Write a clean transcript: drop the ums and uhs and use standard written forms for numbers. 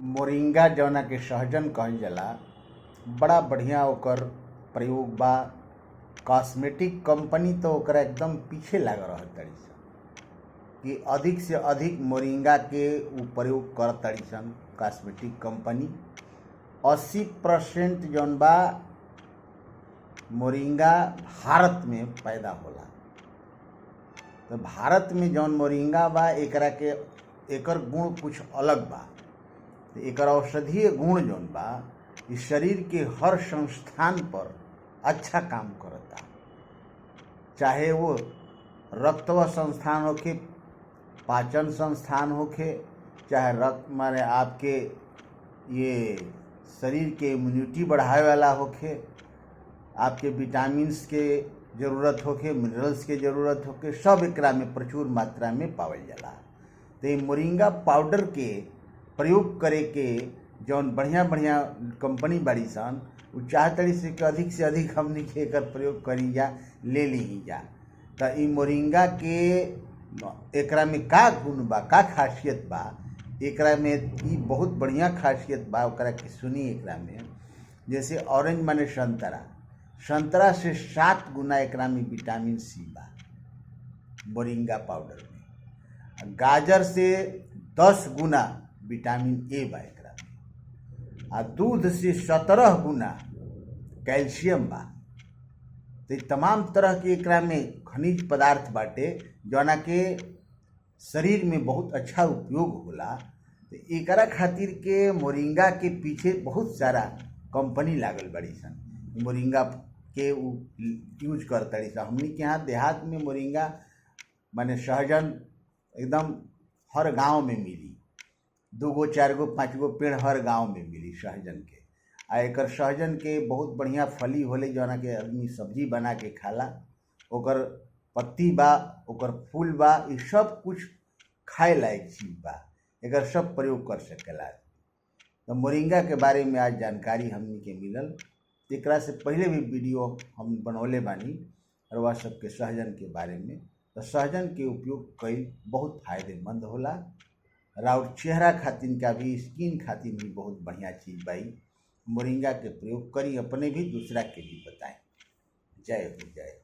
Moringa जौना के सहजन कहल जाला, बड़ा बढ़िया ओकर प्रयोग बा। कॉस्मेटिक कंपनी तो ओकरा एकदम पीछे लाग रहल ताड़ी सन कि अधिक से अधिक मोरिंगा के उ प्रयोग करत ताड़ी सन। कॉस्मेटिक कंपनी 80% जौन बा मोरिंगा भारत में पैदा होला। तो भारत में जौन मोरिंगा बा एकरा के एकर गुण कुछ अलग बा। तो एकर औषधीय गुण जौन बा इस शरीर के हर संस्थान पर अच्छा काम करता, चाहे वो रक्तव संस्थान होखे, पाचन संस्थान होखे, चाहे रक्त माने आपके ये शरीर के इम्यूनिटी बढ़ावे वाला होखे, आपके विटामिन्स के ज़रूरत होखे, मिनरल्स के ज़रूरत होखे, सब एकरा में प्रचुर मात्रा में पावल जाला। तो ये मोरिंगा पाउडर के प्रयोग करे के जौन बढ़िया बढ़िया कंपनी बाड़ी सन उ चाहतड़ी से अधिक हमनी के एकर प्रयोग करी जा, ले ली जा। तो ई मोरिंगा के एकरा में का गुण बा, का खासियत बा, एकरा में ई बहुत बढ़िया खासियत बा। ओकरा के सुनी एकरा में, जैसे ऑरेंज माने संतरा से 7 गुना एकरा में विटामिन सी बा मोरिंगा पाउडर में। गाजर से 10 गुना विटामिन ए बा एकरा में। आ दूध से 17 गुना कैल्शियम बा। तो तमाम तरह के एकरा में खनिज पदार्थ बाटे जौना के शरीर में बहुत अच्छा उपयोग होला। तो एकरा खातिर के मोरिंगा के पीछे बहुत सारा कंपनी लागल बड़ी सन, मोरिंगा के यूज करतड़ी सन। हमनी के यहाँ देहात में मोरिंगा माने सहजन एकदम हर गांव में मिली, 2 गो 4 गो 5 गो पेड़ हर गांव में मिली सहजन के। आ एकर सहजन के बहुत बढ़िया फली होले जौना के आदमी सब्जी बना के खाला। ओकर पत्ती बा, ओकर फूल बा, ये सब कुछ खाए लायक चीज बा, एकर सब प्रयोग कर सकेला। तो मोरिंगा के बारे में आज जानकारी हमनी के मिलल। एकरा से पहले भी वीडियो हम बनौले बानी और वह सबके सहजन के बारे में। तो सहजन के उपयोग कई बहुत फायदेमंद होला। और चेहरा खातिर का भी, स्किन खातिर भी बहुत बढ़िया चीज़ बाई। मोरिंगा के प्रयोग करी, अपने भी दूसरा के भी बताएं। जय हो जय।